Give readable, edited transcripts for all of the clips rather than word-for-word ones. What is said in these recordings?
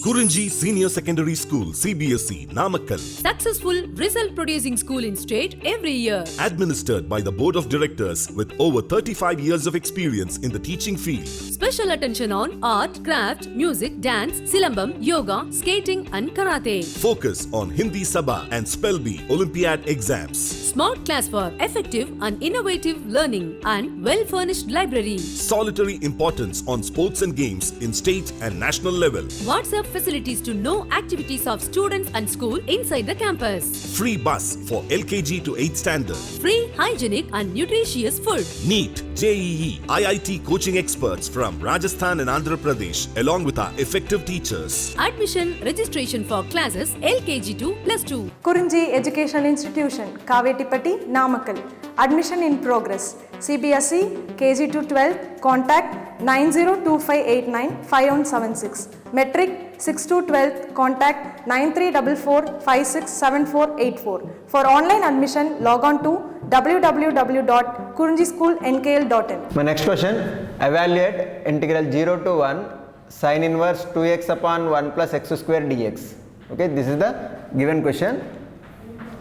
Kurunji Senior Secondary School, CBSE, Namakkal. Successful result producing school in state every year. Administered by the Board of Directors with over 35 years of experience in the teaching field. Special attention on art, craft, music, dance, silambam, yoga, skating and karate. Focus on Hindi Sabha and Spell Bee Olympiad exams. Smart class for effective and innovative learning and well-furnished library. Solitary importance on sports and games in state and national level. WhatsApp facilities to know activities of students and school inside the campus. Free bus for LKG to 8th standard. Free, hygienic and nutritious food. NEET, JEE, IIT coaching experts from Rajasthan and Andhra Pradesh along with our effective teachers. Admission registration for classes LKG to +2. Kurunji Education Institution, Kavetipatti, Namakkal. Admission in progress. CBSE, KG to 12, contact 9025895176. Metric 6 to 12, contact 9344567484. For online admission, log on to www.kurunjischoolnkl.in. My next question, evaluate integral 0 to 1 sin inverse 2x upon 1 plus x square dx. Okay, this is the given question.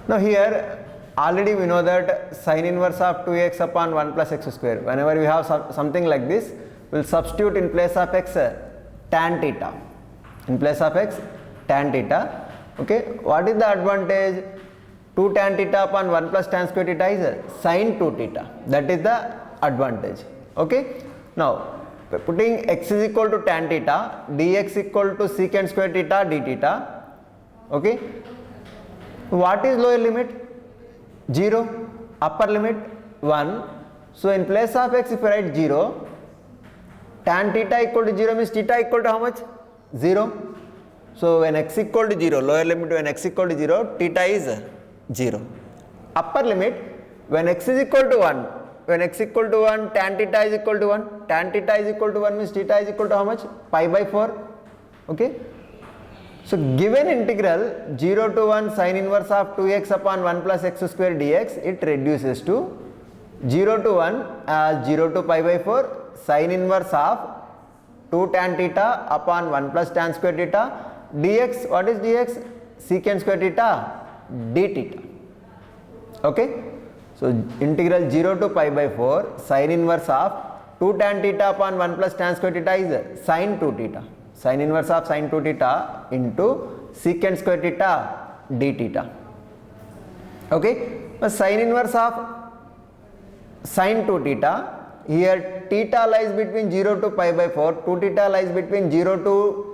Now here already we know that sin inverse of 2x upon 1 plus x square. Whenever we have something like this, we will substitute in place of x tan theta. In place of x tan theta. Okay, what is the advantage? 2 tan theta upon 1 plus tan square theta is sin 2 theta. That is the advantage. Okay, now putting x is equal to tan theta, dx equal to secant square theta d theta. Okay, what is lower limit? 0, upper limit 1. So in place of x, if you write 0, tan theta equal to 0 means theta equal to how much? 0. So when x equal to 0, lower limit when x equal to 0, theta is 0. Upper limit when x is equal to 1, when x equal to 1, tan theta is equal to 1. Tan theta is equal to 1 means theta is equal to how much? Pi by 4. Okay. So given integral 0 to 1 sin inverse of 2x upon 1 plus x square dx, it reduces to 0 to 1 as 0 to pi by 4 sin inverse of 2 tan theta upon 1 plus tan square theta dx. What is dx? Secant square theta d theta. Okay. So integral 0 to pi by 4 sin inverse of 2 tan theta upon 1 plus tan square theta is sin 2 theta. Sin inverse of sin 2 theta into secant square theta d theta. Okay. But sin inverse of sin 2 theta, here theta lies between 0 to pi by 4, 2 theta lies between 0 to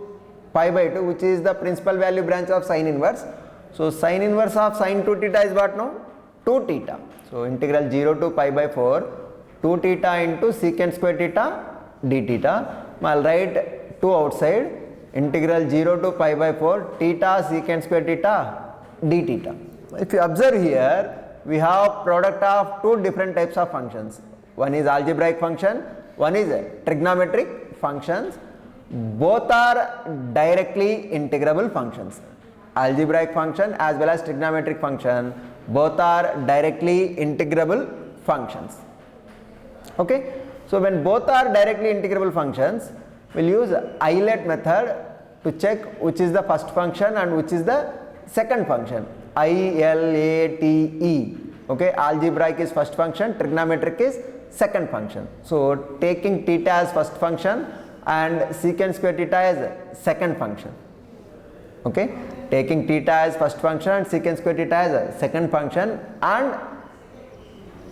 pi by 2, which is the principal value branch of sin inverse. So sin inverse of sin 2 theta is what now? 2 theta. So integral 0 to pi by 4, 2 theta into secant square theta d theta. I will write 2 outside, integral 0 to pi by 4 theta secant square theta d theta. If you observe here, we have product of two different types of functions. One is algebraic function, one is trigonometric functions. Both are directly integrable functions. Algebraic function as well as trigonometric function, both are directly integrable functions. Okay, so when both are directly integrable functions, we will use Eilert method to check which is the first function and which is the second function. ILATE. Okay, algebraic is first function, trigonometric is second function. So taking theta as first function and secant square theta as second function. Okay, taking theta as first function and secant square theta as a second function, and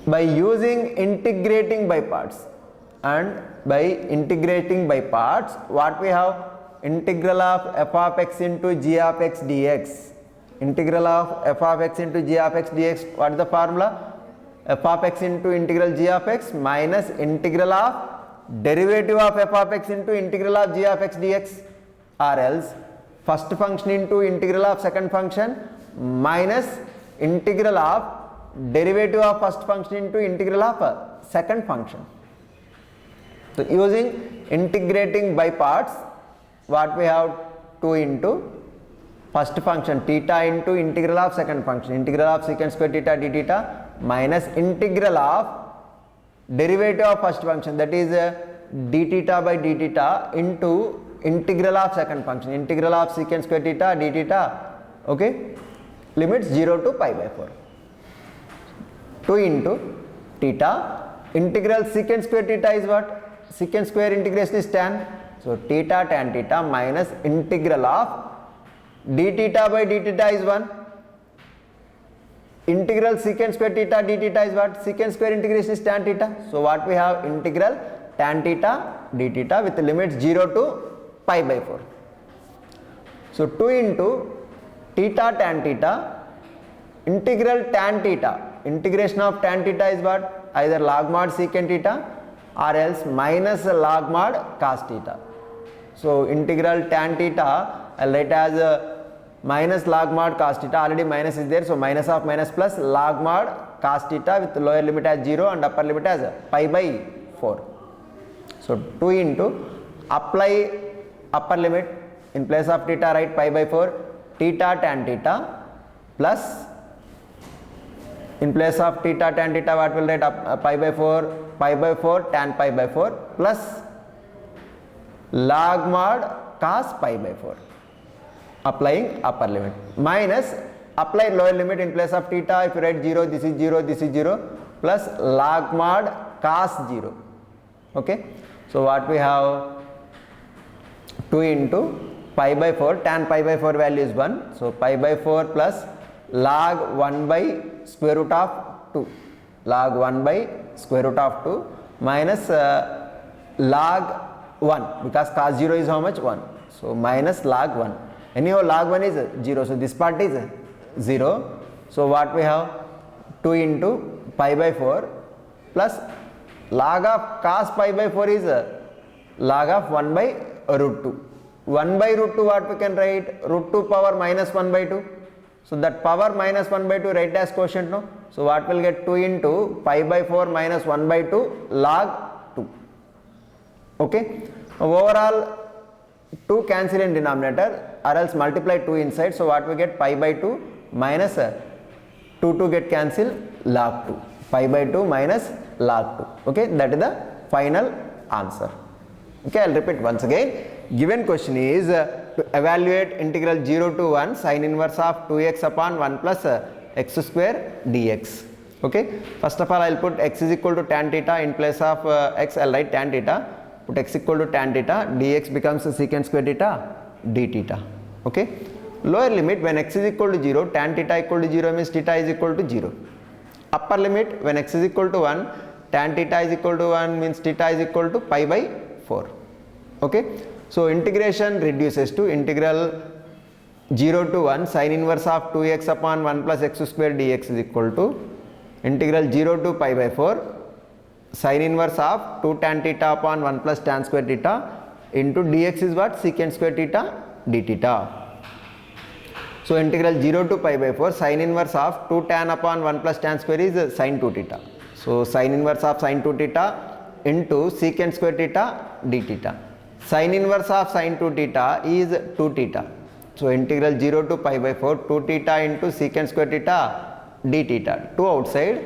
by using integrating by parts. And by integrating by parts, what we have? Integral of f of x into g of x dx. Integral of f of x into g of x dx. What is the formula? F of x into integral g of x minus integral of derivative of f of x into integral of g of x dx, or else first function into integral of second function minus integral of derivative of first function into integral of second function. So using integrating by parts, what we have? 2 into first function theta into integral of second function, integral of secant square theta d theta minus integral of derivative of first function, that is d theta by d theta into integral of second function, integral of secant square theta d theta, okay, limits 0 to pi by 4. 2 into theta, integral secant square theta is what? Secant square integration is tan. So theta tan theta minus integral of d theta by d theta is 1. Integral secant square theta d theta is what? Secant square integration is tan theta. So what we have? Integral tan theta d theta with the limits 0 to pi by 4. So 2 into theta tan theta, integral tan theta, integration of tan theta is what? Either log mod secant theta or else minus log mod cos theta. So integral tan theta I'll write as minus log mod cos theta, already minus is there, so minus of minus plus log mod cos theta with lower limit as 0 and upper limit as pi by 4. So 2 into apply upper limit, in place of theta write pi by 4, theta tan theta plus, in place of theta tan theta what will write pi by 4 tan pi by 4 plus log mod cos pi by 4. Applying upper limit minus apply lower limit, in place of theta if you write 0, this is 0, this is 0 plus log mod cos 0. Okay, so what we have? 2 into pi by 4, tan pi by 4 value is 1, so pi by 4 plus log 1 by square root of 2, log 1 by square root of 2 minus log 1, because cos 0 is how much? 1, so minus log 1. Anyhow log 1 is 0, so this part is 0. So what we have? 2 into pi by 4 plus log of cos pi by 4 is log of 1 by root 2. 1 by root 2 what we can write? Root 2 power minus 1 by 2. So that power minus 1 by 2 write as quotient, no? So what will get? 2 into pi by 4 minus 1 by 2 log 2. Okay. Overall 2 cancel in denominator or else multiply 2 inside. So what we get? Pi by 2 minus 2 get cancel log 2. Pi by 2 minus log 2. Okay, that is the final answer. Okay, I'll repeat once again. Given question is to evaluate integral 0 to 1 sin inverse of 2x upon 1 plus x square dx. Okay, first of all I'll put x is equal to tan theta, in place of x I'll write tan theta, put x equal to tan theta, dx becomes secant square theta d theta. Okay, lower limit when x is equal to 0, tan theta equal to 0 means theta is equal to 0. Upper limit when x is equal to 1, tan theta is equal to 1 means theta is equal to pi by 4. Okay, so integration reduces to integral 0 to 1 sin inverse of 2x upon 1 plus x square dx is equal to integral 0 to pi by 4 sin inverse of 2 tan theta upon 1 plus tan square theta into dx is what? Secant square theta d theta. So integral 0 to pi by 4 sin inverse of 2 tan upon 1 plus tan square is sin 2 theta. So sin inverse of sin 2 theta into secant square theta d theta. Sin inverse of sin 2 theta is 2 theta. So integral 0 to pi by 4 2 theta into secant square theta d theta. 2 outside.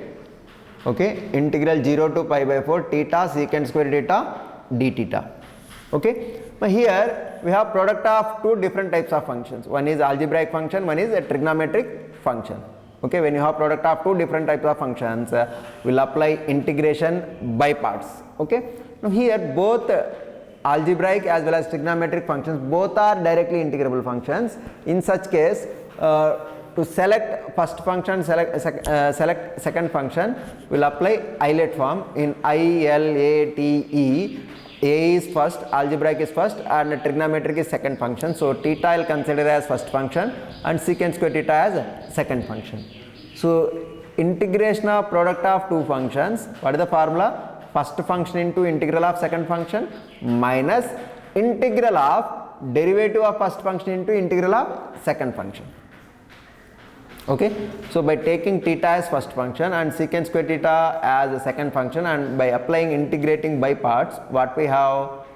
Okay, integral 0 to pi by 4 theta secant square theta d theta. Okay, now here we have product of two different types of functions. One is algebraic function, one is a trigonometric function. Okay, when you have product of two different types of functions, we'll apply integration by parts. Okay, now here both algebraic as well as trigonometric functions both are directly integrable functions. In such case, to select first function, select second function, we'll apply Eilert form in ILATE. A is first, algebraic is first, and trigonometric is second function. So theta I'll consider as first function and secant square theta as second function. So integration of product of two functions, what is the formula? First function into integral of second function minus integral of derivative of first function into integral of second function. Okay, so by taking theta as first function and secant square theta as a second function, and by applying integrating by parts, what we have?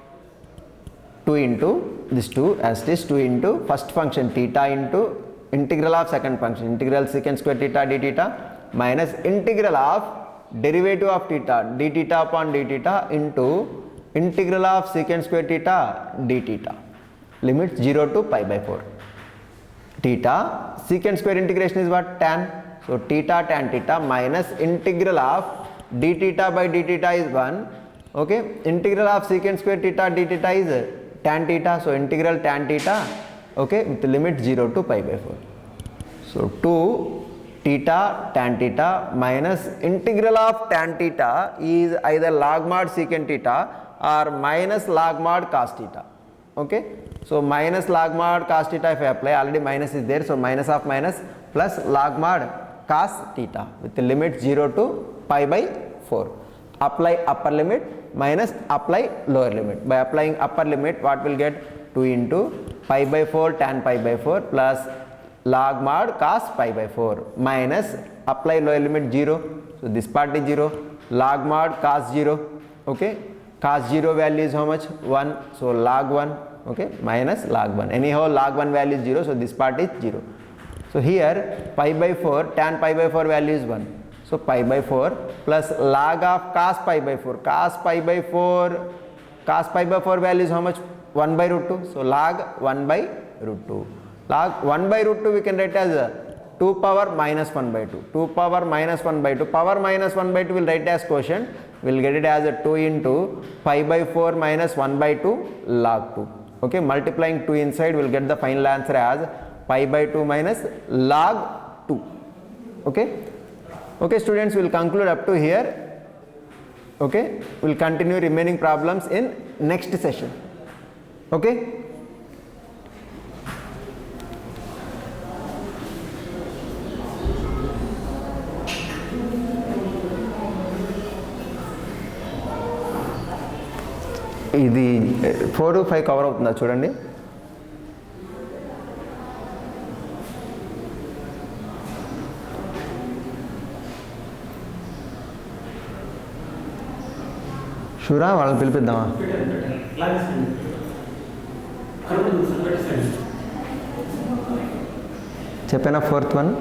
2 into this 2 as this 2 into first function theta into integral of second function integral secant square theta d theta minus integral of derivative of theta d theta upon d theta into integral of secant square theta d theta. limit 0 to pi by 4. Theta, secant square integration is what? Tan. So theta tan theta minus integral of d theta by d theta is 1. Okay, integral of secant square theta d theta is tan theta. So integral tan theta, okay, with the limit 0 to pi by 4. So 2 theta tan theta minus integral of tan theta is either log mod secant theta or minus log mod cos theta. Okay, so minus log mod cos theta if I apply, already minus is there, so minus of minus plus log mod cos theta with the limit 0 to pi by 4. Apply upper limit minus apply lower limit. By applying upper limit, what will get? 2 into pi by 4 tan pi by 4 plus log mod cos pi by 4 minus apply lower limit 0. So this part is 0. Log mod cos 0. Okay, cos 0 value is how much? 1. So log 1. Okay, minus log 1. Anyhow log 1 value is 0. So this part is 0. So here pi by 4 tan pi by 4 value is 1. So pi by 4 plus log of cos pi by 4. Cos pi by 4 value is how much? 1 by root 2. So log 1 by root 2. Log 1 by root 2 we can write as 2 power minus 1 by 2. 2 power minus 1 by 2. Power minus 1 by 2 will write as quotient. We will get it as 2 into pi by 4 minus 1 by 2 log 2. Okay, multiplying 2 inside, we will get the final answer as pi by 2 minus log 2. Okay. Okay students, we will conclude up to here. Okay, we will continue remaining problems in next session. Okay. ఇది 4 5 cover అవుతుందా చూడండి. షూరా వాళ్ళని పిలిపిద్దామా? చెప్పానా 4th one?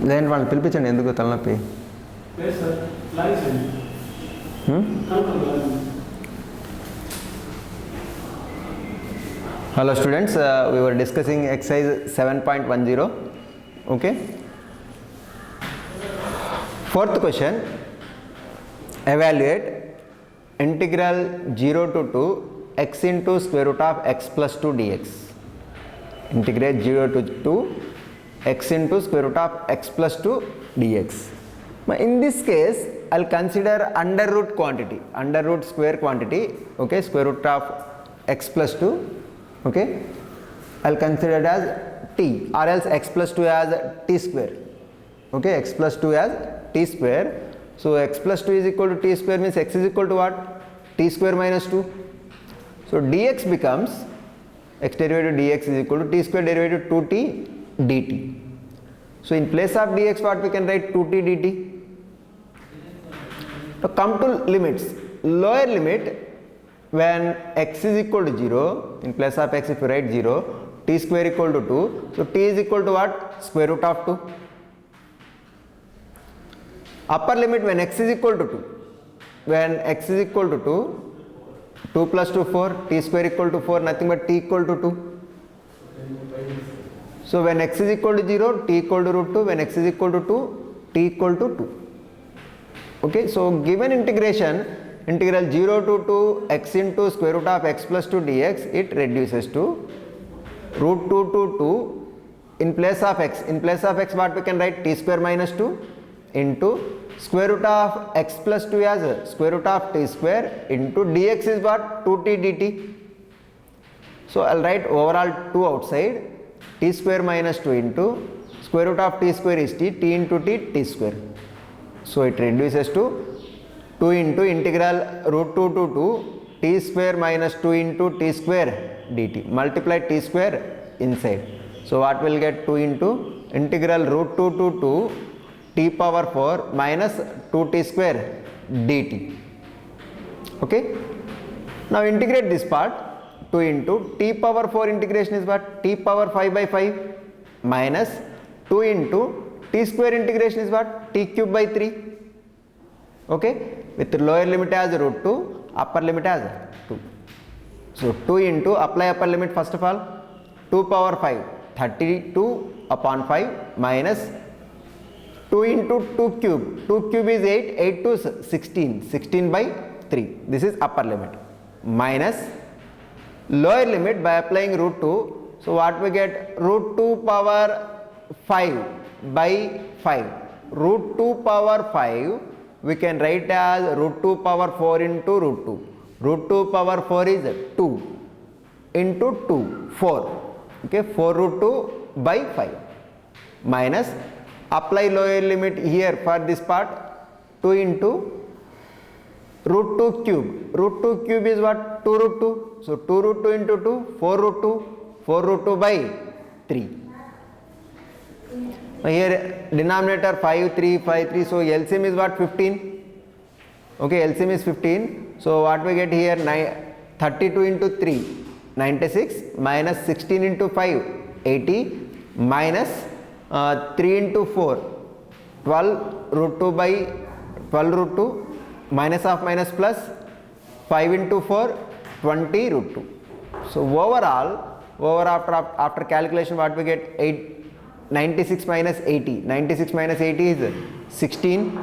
లేదంటే వాళ్ళని పిలిపించండి, ఎందుకు తలనొప్పి. Hello students, we were discussing exercise 7.10. Okay, 4th question, evaluate integral 0 to 2 x into square root of x plus 2 dx. Integrate 0 to 2 x into square root of x plus 2 dx. In this case, I will consider under root quantity, under root square quantity. Okay, square root of x plus 2. Okay, I will consider it as t, or else x plus 2 as t square. Okay, x plus 2 as t square. So x plus 2 is equal to t square means x is equal to what? T square minus 2. So dx becomes, x derivative dx is equal to t square derivative 2t dt. So in place of dx, what we can write? 2t dt. Now come to limits. Lower limit, when x is equal to 0, in place of x if you write 0, t square equal to 2. So t is equal to what? Square root of 2. Upper limit, when x is equal to 2. When x is equal to 2, 2 plus 2 4, t square equal to 4, nothing but t equal to 2. So when x is equal to 0, t equal to root 2. When x is equal to 2, t equal to 2. Okay, so given integration, integral 0 to 2 x into square root of x plus 2 dx, it reduces to root 2 to 2 in place of x. In place of x, what we can write? T square minus 2 into square root of x plus 2 as square root of t square into dx is what? 2t dt. So I'll write overall 2 outside, t square minus 2 into square root of t square is t into t square. So it reduces to 2 into integral root 2 to 2 t square minus 2 into t square dt. Multiply t square inside. So what will get? 2 into integral root 2 to 2 t power 4 minus 2t square dt. Okay. Now integrate this part. 2 into t power 4 integration is what? T power 5 by 5 minus 2 into t square integration is what? T cube by 3. Okay, with lower limit as root 2, upper limit as 2. So 2 into, apply upper limit first of all, 2 power 5, 32 upon 5 minus 2 into 2 cube. 2 cube is 8, 8 to 16, 16 by 3. This is upper limit. Minus lower limit by applying root 2. So what we get? Root 2 power 5 by 5. Root 2 power 5 we can write as root 2 power 4 into root 2. Root 2 power 4 is 2 into 2, 4. Okay, 4 root 2 by 5. Minus, apply lower limit here for this part, 2 into root 2 cube. Root 2 cube is what? 2 root 2. So 2 root 2 into 2, 4 root 2. 4 root 2 by 3. Here denominator 5, 3, 5, 3. So LCM is what? 15. Okay, LCM is 15. So what we get here? 32 into 3, 96. Minus 16 into 5, 80. Minus 3 into 4, 12 root 2 by 12 root 2. Minus of minus plus 5 into 4, 20 root 2. So overall, after calculation what we get? 96 minus 80. 96 minus 80 is 16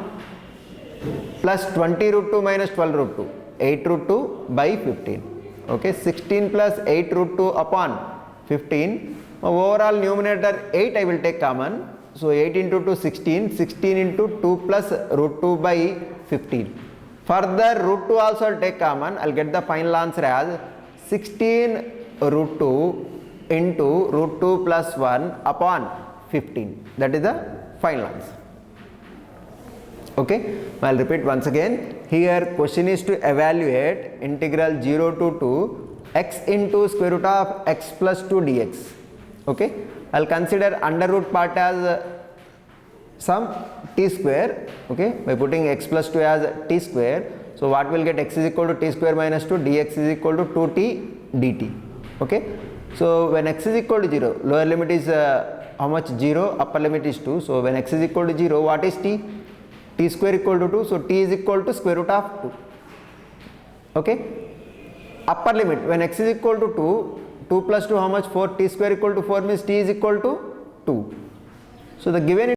plus 20 root 2 minus 12 root 2. 8 root 2 by 15. Okay, 16 plus 8 root 2 upon 15. Overall numerator 8 I will take common. So 8 into 2 16. 16 into 2 plus root 2 by 15. Further root 2 also I'll take common. I'll get the final answer as 16 root 2 into root 2 plus 1 upon 15. That is the final answer. Okay, I'll repeat once again. Here question is to evaluate integral 0 to 2 x into square root of x plus 2 dx. Okay, I'll consider under root part as some t square. Okay, by putting x plus 2 as t square. So what will get? X is equal to t square minus 2, dx is equal to 2t dt. Okay, so when x is equal to 0, lower limit is how much? 0, upper limit is 2. So when x is equal to 0, what is t? T square equal to 2. So t is equal to square root of 2. Okay, upper limit when x is equal to 2, 2 plus 2 how much? 4. T square equal to 4 means t is equal to 2. So the given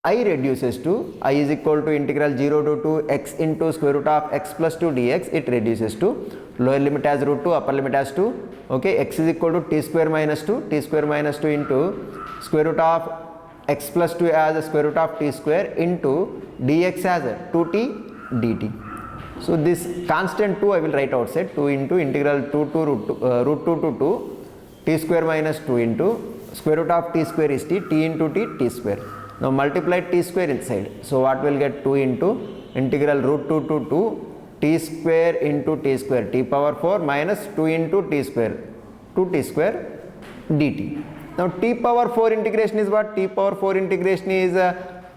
I reduces to, I is equal to integral 0 to 2 x into square root of x plus 2 dx. It reduces to lower limit as root 2, upper limit as 2. Okay, x is equal to t square minus 2. T square minus 2 into square root of x plus 2 as a square root of t square into dx as a 2t dt. So this constant 2 I will write outside. 2 into integral 2 to root 2 to 2 t square minus 2 into square root of t square is t, t into t square. Now multiply t square inside. So what will get? 2 into integral root 2 to 2 t square into t square, t power 4 minus 2 into t square, 2t square dt. Now t power 4 integration is what? T power 4 integration is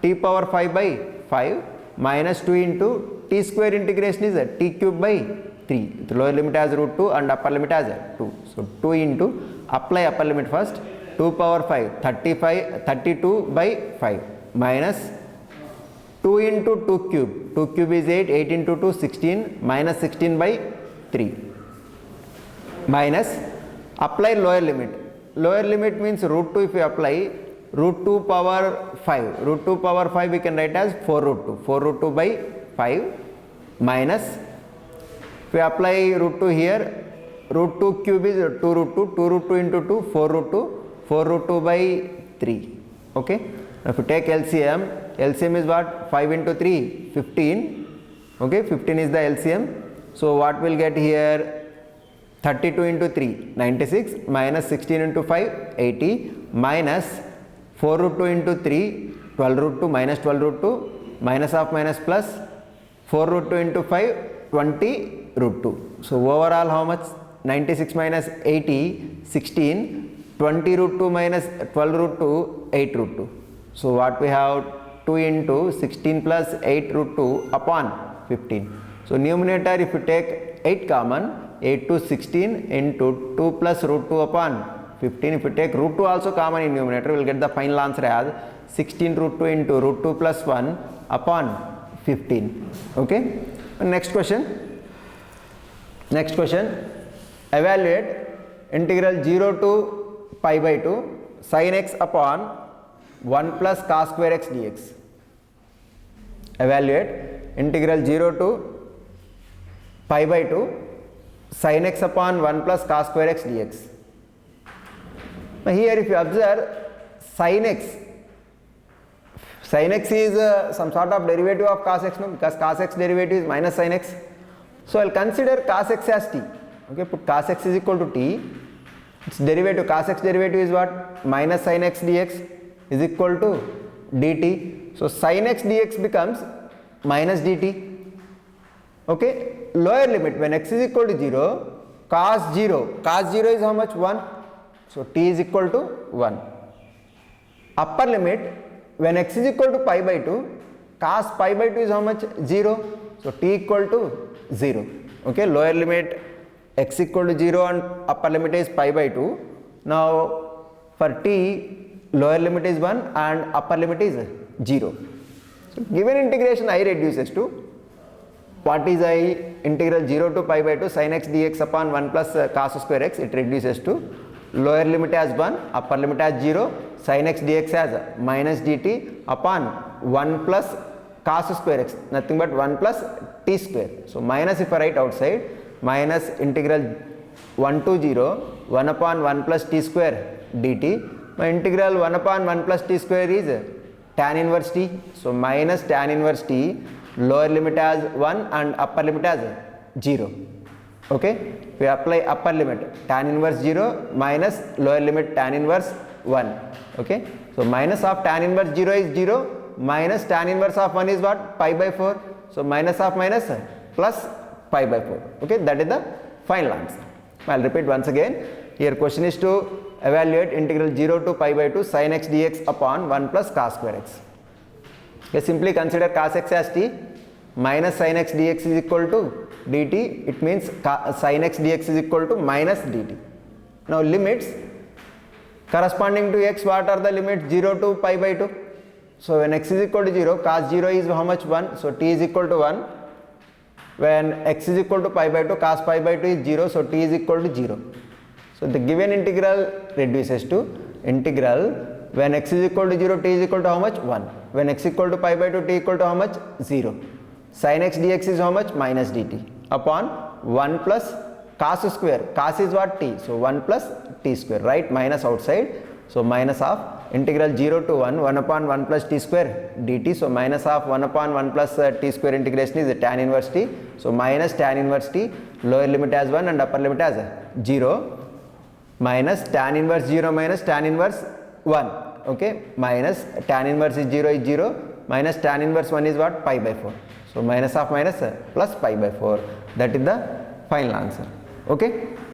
t power 5 by 5 minus 2 into t square integration is t cube by 3. The lower limit as root 2 and upper limit as 2. So 2 into, apply upper limit first, 2 power 5, 32 by 5 minus 2 into 2 cube. 2 cube is 8, 8 into 2 16 minus 16 by 3 minus, apply lower limit. Lower limit means root 2 if you apply, root 2 power 5. Root 2 power 5 we can write as 4 root 2. 4 root 2 by 5 minus, if we apply root 2 here, root 2 cube is 2 root 2. 2 root 2 into 2, 4 root 2. 4 root 2 by 3. Okay, now if you take LCM, LCM is what? 5 into 3, 15. Okay, 15 is the LCM. So what will get here? 32 into 3, 96 minus 16 into 5, 80 minus 4 root 2 into 3, 12 root 2 minus 12 root 2 minus of minus plus 4 root 2 into 5, 20 root 2. So overall how much? 96 minus 80, 16. 20 root 2 minus 12 root 2, 8 root 2. So what we have? 2 into 16 plus 8 root 2 upon 15. So numerator if you take 8 common, 8 to 16 into 2 plus root 2 upon 15. If you take root 2 also common in numerator, we will get the final answer as 16 root 2 into root 2 plus 1 upon 15. Okay. Next question. Evaluate integral 0 to pi by 2 sin x upon 1 plus cos square x dx. Evaluate integral 0 to pi by 2 sin x upon 1 plus cos square x dx. Now here if you observe sin x is some sort of derivative of cos x, no? Because cos x derivative is minus sin x. So I'll consider cos x as t. Okay, put cos x is equal to t. Its derivative, cos x derivative is what? Minus sin x dx is equal to dt. So sin x dx becomes minus dt. Okay, lower limit when x is equal to 0, cos 0 is how much? 1. So t is equal to 1. Upper limit when x is equal to pi by 2, cos pi by 2 is how much? 0. So t equal to 0. Okay, lower limit x equal to 0 and upper limit is pi by 2. Now for t, lower limit is 1 and upper limit is 0. So given integration I reduces to what is I? Integral 0 to pi by 2 sin x dx upon 1 plus cos square x, it reduces to lower limit as 1, upper limit as 0, sin x dx as minus dt upon 1 plus cos square x, nothing but 1 plus t square. So minus if I write outside, minus integral 1 to 0, 1 upon 1 plus t square dt. My integral 1 upon 1 plus t square is tan inverse t. So minus tan inverse t, lower limit as 1 and upper limit as 0. Okay, we apply upper limit tan inverse 0 minus lower limit tan inverse 1. Okay, so minus of tan inverse 0 is 0, minus tan inverse of 1 is what? Pi by 4. So minus of minus plus pi by 4. Okay, that is the final answer. I'll repeat once again. Here question is to evaluate integral 0 to pi by 2 sin x dx upon 1 plus cos square x. Okay, simply consider cos x as t, minus sin x dx is equal to dt. It means sin x dx is equal to minus dt. Now limits corresponding to x, what are the limits? 0 to pi by 2. So when x is equal to 0, cos 0 is how much? 1. So t is equal to 1. When x is equal to pi by 2, cos pi by 2 is 0. So t is equal to 0. So the given integral reduces to integral when x is equal to 0, t is equal to how much? 1. When x is equal to pi by 2, t equal to how much? 0. Sin x dx is how much? Minus dt upon 1 plus cos square. Cos is what? T. So 1 plus t square. Right? Minus outside. So minus of integral 0 to 1, 1 upon 1 plus t square dt. So minus of 1 upon 1 plus t square integration is tan inverse t. So minus tan inverse t, lower limit as 1 and upper limit as 0, minus tan inverse 0 minus tan inverse 1. Okay, minus tan inverse is 0, minus tan inverse 1 is what? Pi by 4. So minus of minus plus pi by 4. That is the final answer. Okay.